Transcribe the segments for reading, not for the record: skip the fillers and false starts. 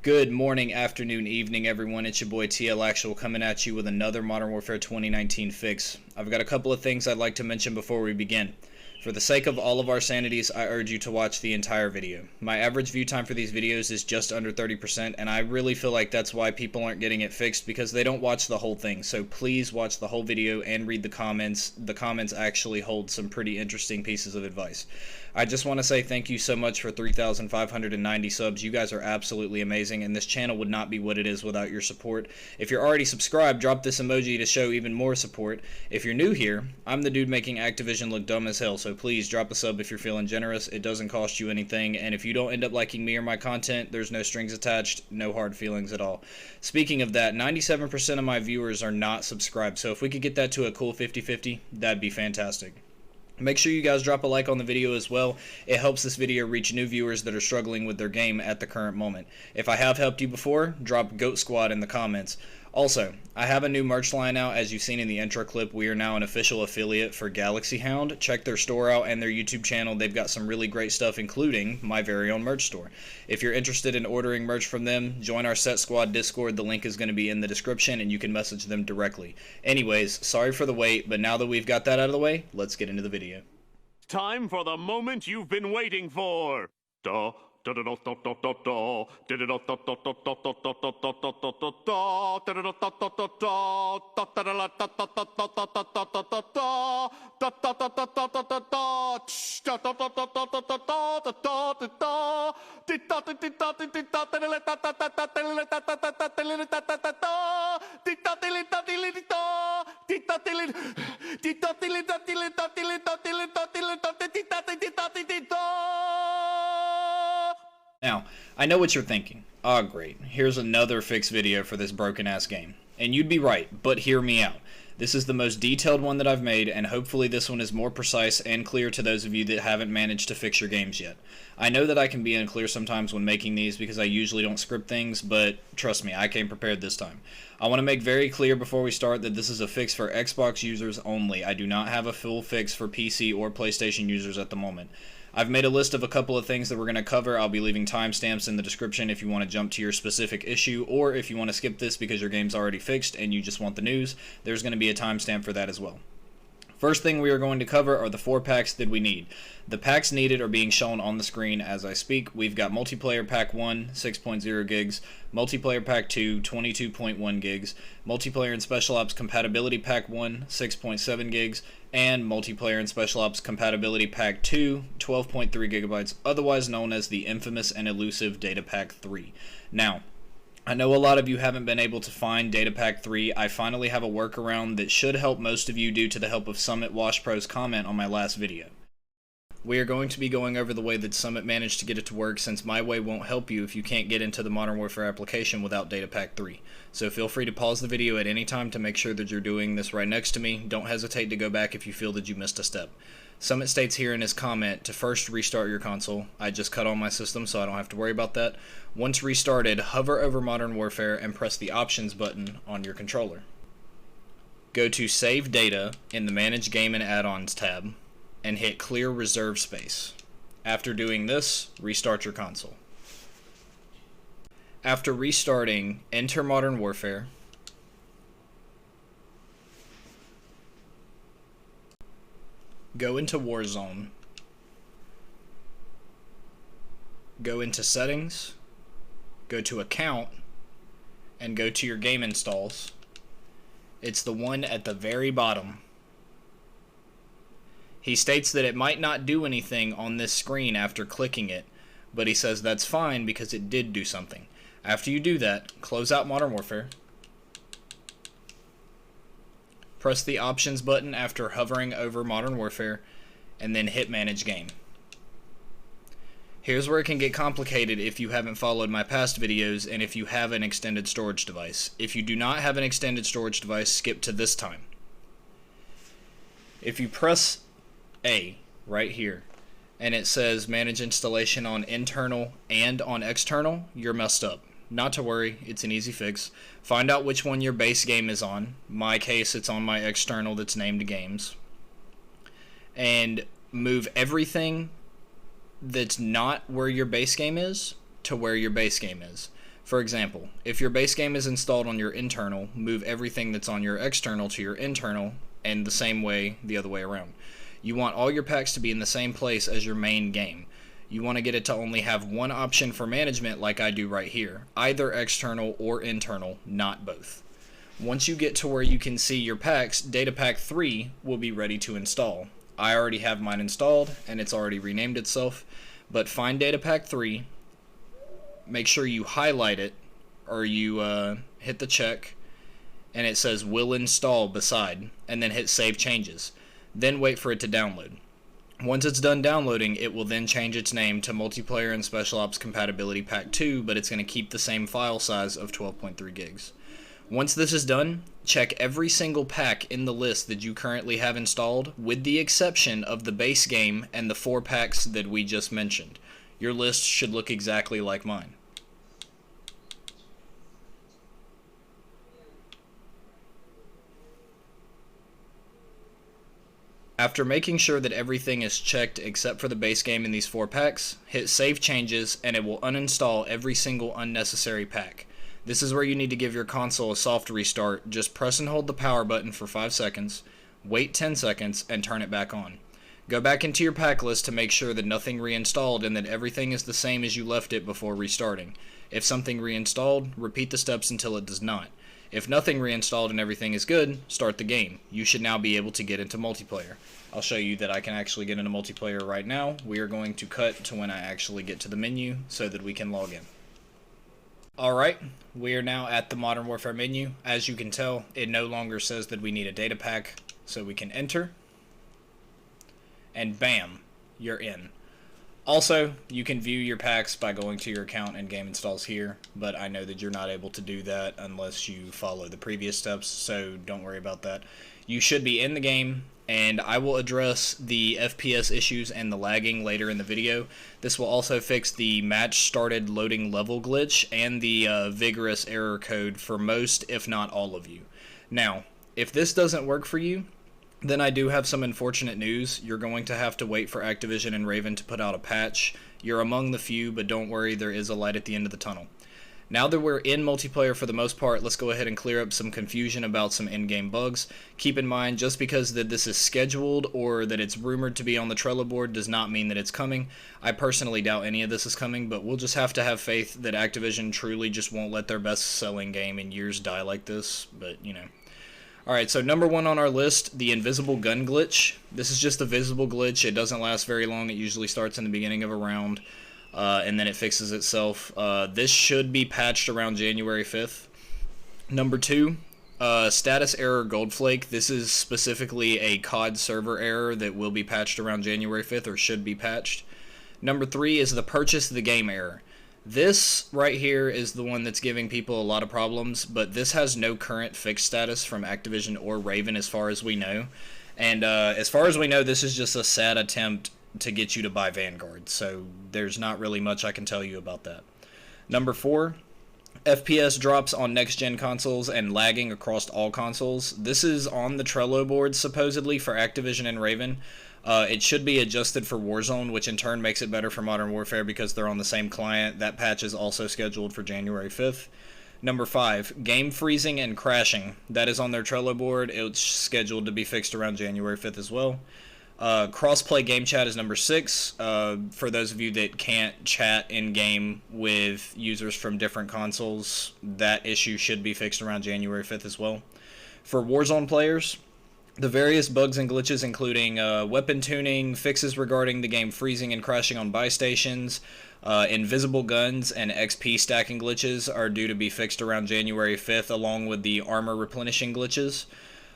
Good morning, afternoon, evening, everyone. It's your boy TL Actual coming at you with another Modern Warfare 2019 fix. I've got a couple of things I'd like to mention before we begin. For the sake of all of our sanities, I urge you to watch the entire video. My average view time for these videos is just under 30%, and I really feel like that's why people aren't getting it fixed, because they don't watch the whole thing. So please watch the whole video and read the comments. The comments actually hold some pretty interesting pieces of advice. I just want to say thank you so much for 3,590 subs. You guys are absolutely amazing, and this channel would not be what it is without your support. If you're already subscribed, drop this emoji to show even more support. If you're new here, I'm the dude making Activision look dumb as hell, so please drop a sub if you're feeling generous. It doesn't cost you anything, and if you don't end up liking me or my content, there's no strings attached, no hard feelings at all. Speaking of that, 97% of my viewers are not subscribed, so if we could get that to a cool 50-50, that'd be fantastic. Make sure you guys drop a like on the video as well. It helps this video reach new viewers that are struggling with their game at the current moment. If I have helped you before, drop Goat Squad in the comments. Also, I have a new merch line out. As you've seen in the intro clip, we are now an official affiliate for Galaxy Hound. Check their store out and their YouTube channel. They've got some really great stuff, including my very own merch store. If you're interested in ordering merch from them, join our Set Squad Discord. The link is going to be in the description, and you can message them directly. Anyways, sorry for the wait, but now that we've got that out of the way, let's get into the video. Time for the moment you've been waiting for. Now, I know what you're thinking. Oh great, here's another fix video for this broken ass game. And you'd be right, but hear me out. This is the most detailed one that I've made, and hopefully this one is more precise and clear to those of you that haven't managed to fix your games yet. I know that I can be unclear sometimes when making these because I usually don't script things, but trust me, I came prepared this time. I want to make very clear before we start that this is a fix for Xbox users only. I do not have a full fix for PC or PlayStation users at the moment. I've made a list of a couple of things that we're going to cover. I'll be leaving timestamps in the description if you want to jump to your specific issue, or if you want to skip this because your game's already fixed and you just want the news, there's going to be a timestamp for that as well. First thing we are going to cover are the 4 packs that we need. The packs needed are being shown on the screen as I speak. We've got Multiplayer Pack 1, 6.0 gigs, Multiplayer Pack 2, 22.1 gigs, Multiplayer and Special Ops Compatibility Pack 1, 6.7 gigs, and Multiplayer and Special Ops Compatibility Pack 2, 12.3 gigabytes, otherwise known as the infamous and elusive Data Pack 3. Now, I know a lot of you haven't been able to find Data Pack 3. I finally have a workaround that should help most of you due to the help of Summit Wash Pro's comment on my last video. We are going to be going over the way that Summit managed to get it to work, since my way won't help you if you can't get into the Modern Warfare application without Data Pack 3. So feel free to pause the video at any time to make sure that you're doing this right next to me. Don't hesitate to go back if you feel that you missed a step. Summit states here in his comment to first restart your console. I just cut on my system so I don't have to worry about that. Once restarted, hover over Modern Warfare and press the Options button on your controller. Go to Save Data in the Manage Game and Add-ons tab and hit Clear Reserve Space. After doing this, restart your console. After restarting, enter Modern Warfare. Go into Warzone. Go into Settings. Go to Account. And go to your game installs. It's the one at the very bottom. He states that it might not do anything on this screen after clicking it, but he says that's fine because it did do something. After you do that, close out Modern Warfare. Press the Options button after hovering over Modern Warfare, and then hit Manage Game. Here's where it can get complicated if you haven't followed my past videos and if you have an extended storage device. If you do not have an extended storage device, skip to this time. If you press A right here, and it says Manage Installation on internal and on external, you're messed up. Not to worry, it's an easy fix. Find out which one your base game is on. In my case, it's on my external that's named Games. And move everything that's not where your base game is to where your base game is. For example, if your base game is installed on your internal, move everything that's on your external to your internal, and the same way the other way around. You want all your packs to be in the same place as your main game. You want to get it to only have one option for management like I do right here, either external or internal, not both. Once you get to where you can see your packs, Data Pack 3 will be ready to install. I already have mine installed and it's already renamed itself, but find Data Pack 3, make sure you highlight it or you hit the check and it says will install beside, and then hit save changes. Then wait for it to download. Once it's done downloading, it will then change its name to Multiplayer and Special Ops Compatibility Pack 2, but it's going to keep the same file size of 12.3 gigs. Once this is done, check every single pack in the list that you currently have installed, with the exception of the base game and the 4 packs that we just mentioned. Your list should look exactly like mine. After making sure that everything is checked except for the base game in these 4 packs, hit Save Changes and it will uninstall every single unnecessary pack. This is where you need to give your console a soft restart. Just press and hold the power button for 5 seconds, wait 10 seconds, and turn it back on. Go back into your pack list to make sure that nothing reinstalled and that everything is the same as you left it before restarting. If something reinstalled, repeat the steps until it does not. If nothing reinstalled and everything is good, start the game. You should now be able to get into multiplayer. I'll show you that I can actually get into multiplayer right now. We are going to cut to when I actually get to the menu so that we can log in. Alright, we are now at the Modern Warfare menu. As you can tell, it no longer says that we need a data pack, so we can enter. And bam, you're in. Also, you can view your packs by going to your account and game installs here, but I know that you're not able to do that unless you follow the previous steps, so don't worry about that. You should be in the game, and I will address the FPS issues and the lagging later in the video. This will also fix the match started loading level glitch and the vigorous error code for most, if not all of you. Now, if this doesn't work for you, then I do have some unfortunate news. You're going to have to wait for Activision and Raven to put out a patch. You're among the few, but don't worry, there is a light at the end of the tunnel. Now that we're in multiplayer for the most part, let's go ahead and clear up some confusion about some in-game bugs. Keep in mind, just because that this is scheduled or that it's rumored to be on the Trello board does not mean that it's coming. I personally doubt any of this is coming, but we'll just have to have faith that Activision truly just won't let their best-selling game in years die like this, but, you know. Alright, so number 1 on our list, the invisible gun glitch. This is just a visible glitch. It doesn't last very long. It usually starts in the beginning of a round, and then it fixes itself. This should be patched around January 5th. Number 2, status error goldflake. This is specifically a COD server error that will be patched around January 5th, or should be patched. Number 3 is the purchase the game error. This right here is the one that's giving people a lot of problems, but this has no current fixed status from Activision or Raven as far as we know. And as far as we know, this is just a sad attempt to get you to buy Vanguard, so there's not really much I can tell you about that. Number 4, FPS drops on next-gen consoles and lagging across all consoles. This is on the Trello board supposedly for Activision and Raven. It should be adjusted for Warzone, which in turn makes it better for Modern Warfare because they're on the same client. That patch is also scheduled for January 5th. Number 5, game freezing and crashing. That is on their Trello board. It's scheduled to be fixed around January 5th as well. Crossplay game chat is number 6. For those of you that can't chat in-game with users from different consoles, that issue should be fixed around January 5th as well. For Warzone players, the various bugs and glitches, including weapon tuning, fixes regarding the game freezing and crashing on buy stations, invisible guns, and XP stacking glitches are due to be fixed around January 5th, along with the armor replenishing glitches.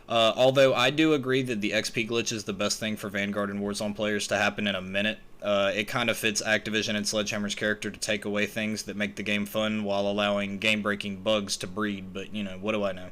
Although I do agree that the XP glitch is the best thing for Vanguard and Warzone players to happen in a minute. It kind of fits Activision and Sledgehammer's character to take away things that make the game fun while allowing game-breaking bugs to breed, but, you know, what do I know?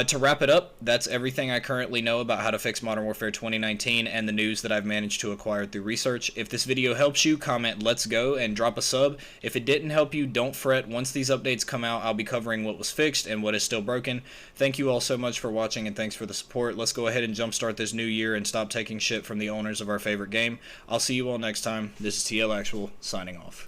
To wrap it up, that's everything I currently know about how to fix Modern Warfare 2019 and the news that I've managed to acquire through research. If this video helps you, comment "Let's go" and drop a sub. If it didn't help you, don't fret. Once these updates come out, I'll be covering what was fixed and what is still broken. Thank you all so much for watching and thanks for the support. Let's go ahead and jumpstart this new year and stop taking shit from the owners of our favorite game. I'll see you all next time. This is TL Actual, signing off.